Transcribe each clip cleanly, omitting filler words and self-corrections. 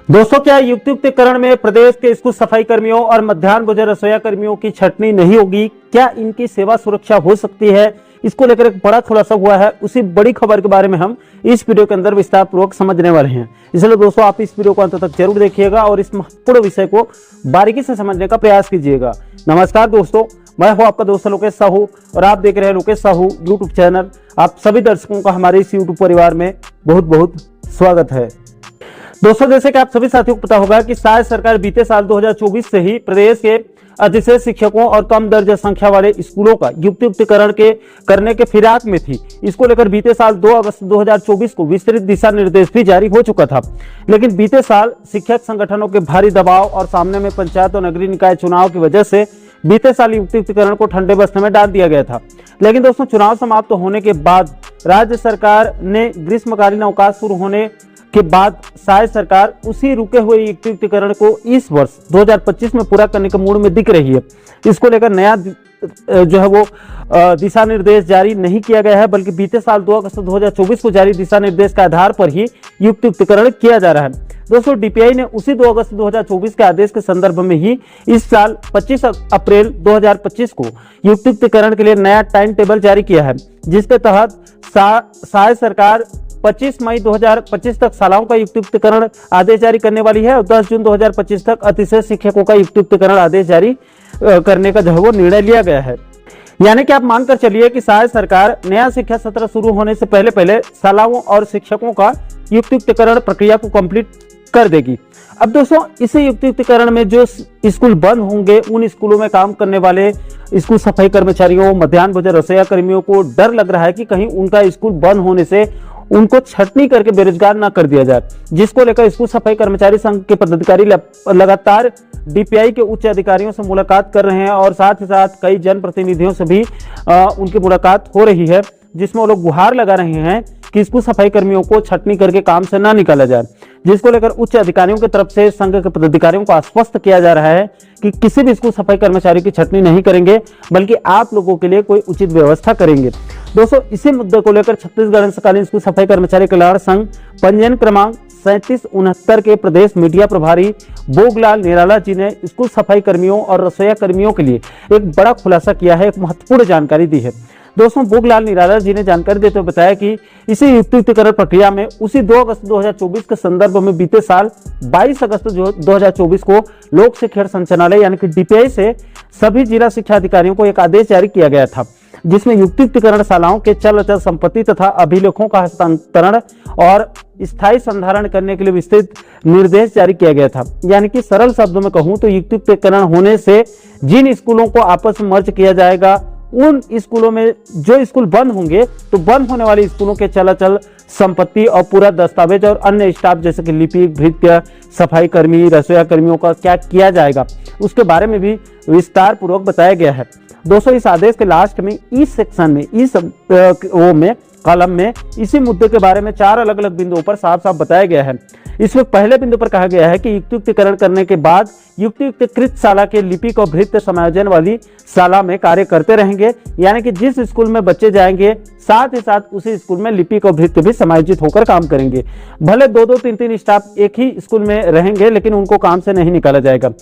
दोस्तों, क्या युक्तियुक्तिकरण में प्रदेश के स्कूल सफाई कर्मियों और मध्याह्न भोजन रसोईया कर्मियों की छंटनी नहीं होगी? क्या इनकी सेवा सुरक्षा हो सकती है? इसको लेकर एक बड़ा खुलासा हुआ है। उसी बड़ी खबर के बारे में हम इस वीडियो के अंदर विस्तार पूर्वक समझने वाले हैं। इसलिए दोस्तों, आप इस वीडियो को अंत तक जरूर देखिएगा और इस महत्वपूर्ण विषय को बारीकी से समझने का प्रयास कीजिएगा। नमस्कार दोस्तों, मैं हूं आपका दोस्त लोकेश साहू और आप देख रहे हैं लोकेश साहू यूट्यूब चैनल। आप सभी दर्शकों का हमारे इस यूट्यूब परिवार में बहुत बहुत स्वागत है। दोस्तों, जैसे कि आप सभी साथियों को पता होगा कि शायद सरकार बीते साल 2024 से ही प्रदेश के अधिशेष शिक्षकों और कम दर्ज संख्या वाले स्कूलों का युक्तियुक्तिकरण करने के फिराक में थी। इसको लेकर बीते साल 2 अगस्त 2024 को विस्तृत दिशा निर्देश भी जारी हो चुका था। लेकिन बीते साल शिक्षक संगठनों के भारी दबाव और सामने में पंचायत और नगरीय निकाय चुनाव की वजह से बीते साल युक्तियुक्तिकरण को ठंडे बस्ते में डाल दिया गया था। लेकिन दोस्तों, चुनाव समाप्त होने के बाद राज्य सरकार ने ग्रीष्मकालीन अवकाश शुरू होने के बाद शायद सरकार उसी रुके हुए युक्तियुक्तिकरण को इस वर्ष 2025 में पूरा करने के मूड में दिख रही है। इसको लेकर नया जो है वो दिशा निर्देश जारी नहीं किया गया है, बल्कि बीते साल 2 अगस्त 2024 को जारी दिशा निर्देश के आधार पर ही युक्तियुक्तिकरण किया जा रहा है। दोस्तों, डीपीआई ने उसी 2 अगस्त 2024 के आदेश के संदर्भ में ही इस साल 25 अप्रैल 2025 को युक्तियुक्तिकरण के लिए नया टाइम टेबल जारी किया है, जिसके तहत शायद सरकार 25 मई 2025 तक शालाओं का युक्तियुक्तिकरण आदेश जारी करने वाली है और 10 जून 2025 तक अतिशय शिक्षकों का युक्तियुक्तिकरण आदेश जारी करने का जो है वो निर्णय लिया गया है। यानी कि आप मानकर चलिए कि शायद सरकार नया शिक्षा सत्र शुरू होने से पहले शालाओं और शिक्षकों का युक्तियुक्तिकरण प्रक्रिया को कंप्लीट कर देगी। अब दोस्तों, इसी युक्तियुक्तिकरण में जो स्कूल बंद होंगे, उन स्कूलों में काम करने वाले स्कूल सफाई कर्मचारियों, मध्याह्न भोजन रसोईया कर्मियों को डर लग रहा है कि कहीं उनका स्कूल बंद होने से उनको छटनी करके बेरोजगार ना कर दिया जाए, जिसको लेकर स्कूल सफाई कर्मचारी संघ के पदाधिकारी लगातार डीपीआई के उच्च अधिकारियों से मुलाकात कर रहे हैं और साथ ही साथ कई जनप्रतिनिधियों से भी उनकी मुलाकात हो रही है, जिसमें वो लोग गुहार लगा रहे हैं कि स्कूल सफाई कर्मियों को छटनी करके काम से ना निकाला जाए। जिसको लेकर उच्च अधिकारियों की तरफ से संघ के पदाधिकारियों को आश्वस्त किया जा रहा है कि किसी भी स्कूल सफाई कर्मचारी की छटनी नहीं करेंगे, बल्कि आप लोगों के लिए कोई उचित व्यवस्था करेंगे। दोस्तों, इसी मुद्दे को लेकर छत्तीसगढ़ अंशकालीन स्कूल सफाई कर्मचारी कल्याण संघ पंजीयन क्रमांक 3769 के प्रदेश मीडिया प्रभारी भोगलाल निराला जी ने स्कूल सफाई कर्मियों और रसोईया कर्मियों के लिए एक बड़ा खुलासा किया है, एक महत्वपूर्ण जानकारी दी है। दोस्तों, भोगलाल निराला जी ने जानकारी देते हुए बताया कि इसी युक्तियुक्तिकरण प्रक्रिया में उसी 2 अगस्त 2024 के संदर्भ में बीते साल 22 अगस्त 2024 को लोक शिक्षण संचालनालय यानी कि डीपीआई से सभी जिला शिक्षा अधिकारियों को एक आदेश जारी किया गया था, जिसमें युक्तियुक्तिकरण शालाओं के चल अचल संपत्ति तथा अभिलेखों का हस्तांतरण और स्थायी संधारण करने के लिए विस्तृत निर्देश जारी किया गया था। यानी कि सरल शब्दों में कहूं तो युक्तियुक्तिकरण होने से जिन स्कूलों को आपस में मर्ज किया जाएगा, उन स्कूलों में जो स्कूल बंद होंगे तो बंद होने वाले स्कूलों के चलाचल संपत्ति और पूरा दस्तावेज और अन्य स्टाफ जैसे कि लिपिक, भृत्य, सफाई कर्मी, रसोईया कर्मियों का क्या किया जाएगा, उसके बारे में भी विस्तार पूर्वक बताया गया है। दोस्तों, इस आदेश के लास्ट में इस सेक्शन में इस कॉलम में इसी मुद्दे के बारे में 4 अलग अलग बिंदुओं पर साफ साफ बताया गया है। इसमें पहले बिंदु पर कहा गया है कि युक्तियुक्तिकरण करने के बाद युक्तियुक्तकृत शाला के लिपिक और भृत्य समायोजन वाली शाला में कार्य करते रहेंगे। यानी कि जिस स्कूल में बच्चे जाएंगे, साथ ही साथ उसी स्कूल में लिपिक और भृत्य भी समायोजित होकर काम करेंगे। भले 2-2, 3-3 स्टाफ एक ही स्कूल में रहेंगे, लेकिन उनको काम से नहीं निकाला जाएगा।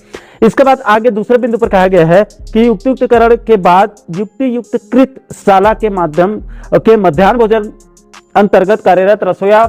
इसके बाद आगे दूसरे बिंदु पर कहा गया है कि युक्तियुक्तिकरण के बाद युक्तियुक्तकृत शाला के मध्याह्न भोजन अंतर्गत कार्यरत रसोईया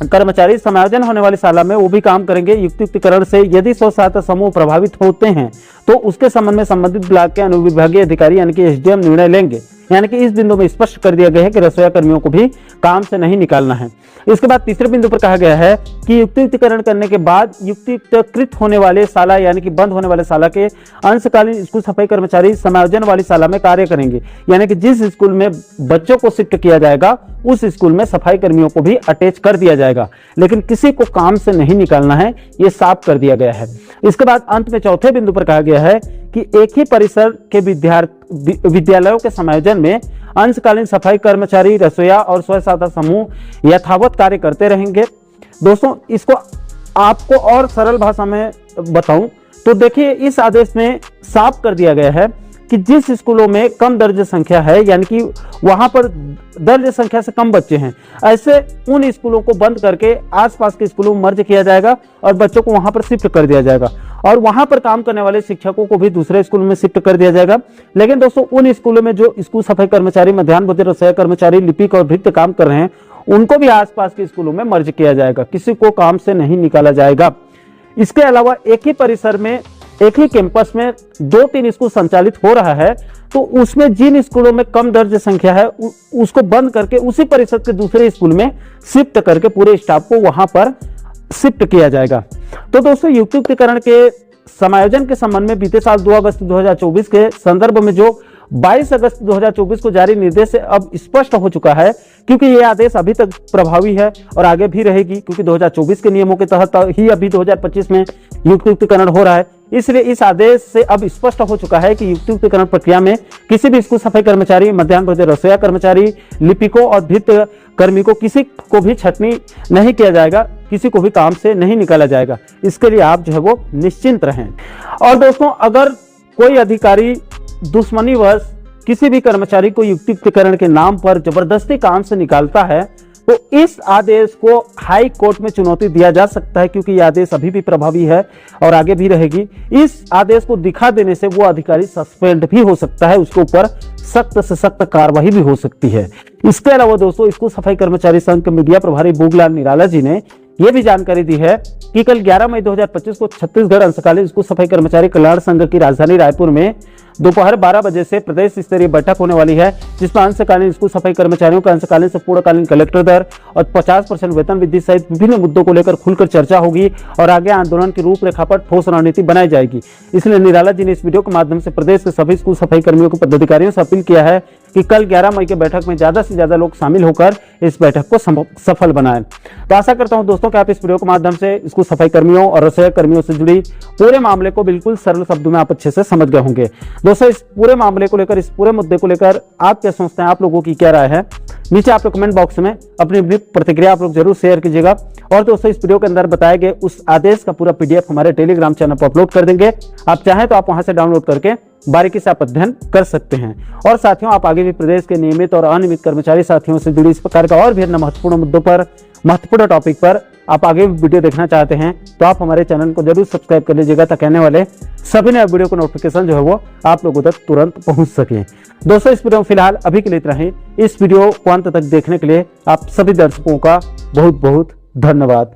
कर्मचारी समायोजन होने वाली शाला में वो भी काम करेंगे। युक्तियुक्तिकरण से यदि स्व-सहायता समूह प्रभावित होते हैं तो उसके संबंध में संबंधित ब्लॉक के अनुविभागीय अधिकारी यानी कि एसडीएम निर्णय लेंगे। यानी कि इस बिंदु में स्पष्ट कर दिया गया है कि रसोईया कर्मियों को भी काम से नहीं निकालना है। इसके बाद तीसरे बिंदु पर कहा गया है कि युक्तियुक्तिकरण करने के बाद युक्तियुक्तकृत होने वाले शाला यानी कि बंद होने वाले शाला के अंशकालीन स्कूल सफाई कर्मचारी समायोजन वाली शाला में कार्य करेंगे। यानी कि जिस स्कूल में बच्चों को शिफ्ट किया जाएगा, उस स्कूल में सफाई कर्मियों को भी अटैच कर दिया जाएगा, लेकिन किसी को काम से नहीं निकालना है, ये साफ कर दिया गया है। इसके बाद अंत में चौथे बिंदु पर कहा गया है कि एक ही परिसर के विद्यालयों के समायोजन में अंशकालीन सफाई कर्मचारी, रसोईया और स्व सहायता समूह यथावत कार्य करते रहेंगे। दोस्तों, इसको आपको और सरल भाषा में बताऊं तो देखिए, इस आदेश में साफ कर दिया गया है कि जिस स्कूलों में कम दर्ज संख्या है, यानी कि वहां पर दर्ज संख्या से कम बच्चे हैं, ऐसे उन स्कूलों को बंद करके आसपास के स्कूलों में मर्ज किया जाएगा और बच्चों को वहां पर शिफ्ट कर दिया जाएगा और वहां पर काम करने वाले शिक्षकों को भी दूसरे स्कूल में शिफ्ट कर दिया जाएगा। लेकिन दोस्तों उन स्कूलों में जो स्कूल सफाई कर्मचारी, मध्याह्न भोजन रसोईया कर्मचारी, लिपिक और भृत्य काम कर रहे हैं, उनको भी आसपास के स्कूलों में मर्ज किया जाएगा, किसी को काम से नहीं निकाला जाएगा। इसके अलावा एक ही परिसर में, एक ही कैंपस में 2-3 स्कूल संचालित हो रहा है, तो उसमें जिन स्कूलों में कम दर्ज संख्या है उसको बंद करके उसी परिसर के दूसरे स्कूल में शिफ्ट करके पूरे स्टाफ को वहां पर शिफ्ट किया जाएगा। तो दोस्तों युक्तिकरण के समायोजन के संबंध में बीते साल 2 अगस्त 2024 के संदर्भ में जो 22 अगस्त 2024 को जारी निर्देश से अब स्पष्ट हो चुका है, क्योंकि यह आदेश अभी तक प्रभावी है और आगे भी रहेगी, क्योंकि 2024 के नियमों के तहत ही अभी 2025 में युक्तिकरण हो रहा है। इसलिए इस आदेश से अब स्पष्ट हो चुका है कि युक्तिकरण प्रक्रिया में किसी भी स्कूल सफाई कर्मचारी, मध्याह्न भोजन रसोईया कर्मचारी, लिपिकों और भृत्य कर्मी को किसी को भी छटनी नहीं किया जाएगा, किसी को भी काम से नहीं निकाला जाएगा। इसके लिए आप जो है वो निश्चिंत रहें। और दोस्तों अगर कोई अधिकारी दुश्मनीवश किसी भी कर्मचारी को युक्तिकरण के नाम पर जबरदस्ती काम से निकालता है, तो इस आदेश को हाई कोर्ट में चुनौती दिया जा सकता है, क्योंकि यह आदेश अभी भी प्रभावी है और आगे भी रहेगी। इस आदेश को दिखा देने से वो अधिकारी सस्पेंड भी हो सकता है, उसके ऊपर सख्त से सख्त कार्रवाई भी हो सकती है। इसके अलावा दोस्तों स्कूल सफाई कर्मचारी संघ के मीडिया प्रभारी भूगलाल निराला जी ने यह भी जानकारी दी है कि कल 11 मई 2025 को छत्तीसगढ़ अंशकालीन स्कूल सफाई कर्मचारी कल्याण संघ की राजधानी रायपुर में दोपहर 12 बजे से प्रदेश स्तरीय बैठक होने वाली है, जिसमें अंशकालीन स्कूल सफाई कर्मचारियों का अंशकालीन से पूर्णकालीन कलेक्टर दर और 50% वेतन वृद्धि सहित विभिन्न मुद्दों को लेकर खुलकर चर्चा होगी और आगे आंदोलन की रूपरेखा पर ठोस रणनीति बनाई जाएगी। इसलिए निराला जी ने इस वीडियो के माध्यम से प्रदेश के सभी स्कूल सफाई कर्मियों के पदाधिकारियों से अपील किया है कि कल 11 मई के बैठक में ज्यादा से ज्यादा लोग शामिल होकर इस बैठक को सफल बनाएं। तो आशा करता हूं दोस्तों कि आप इस वीडियो के माध्यम से स्कूल सफाई कर्मियों और रसोईया कर्मियों से जुड़ी पूरे मामले को बिल्कुल सरल शब्दों में आप अच्छे से समझ गए होंगे। दोस्तों इस पूरे मामले को लेकर, इस पूरे मुद्दे को लेकर आप क्या सोचते हैं, आप लोगों की क्या राय है, नीचे आप लोग कमेंट बॉक्स में अपनी प्रतिक्रिया आप लोग जरूर शेयर कीजिएगा। और दोस्तों इस वीडियो के अंदर बताए गए उस आदेश का पूरा पीडीएफ हमारे टेलीग्राम चैनल पर अपलोड कर देंगे। आप चाहें तो आप वहां से डाउनलोड करके बारीकी से आप अध्ययन कर सकते हैं। और साथियों आप आगे भी प्रदेश के नियमित और अनियमित कर्मचारी साथियों से जुड़ी इस प्रकार का और भी अन्य महत्वपूर्ण मुद्दों पर, महत्वपूर्ण टॉपिक पर आप आगे भी वीडियो देखना चाहते हैं तो आप हमारे चैनल को जरूर सब्सक्राइब कर लीजिएगा, ताकि आने वाले सभी नए वीडियो को नोटिफिकेशन जो है वो आप लोगों तक तुरंत पहुंच सके। दोस्तों इस वीडियो में फिलहाल अभी के लिए इतना ही। इस वीडियो को अंत तक देखने के लिए आप सभी दर्शकों का बहुत बहुत धन्यवाद।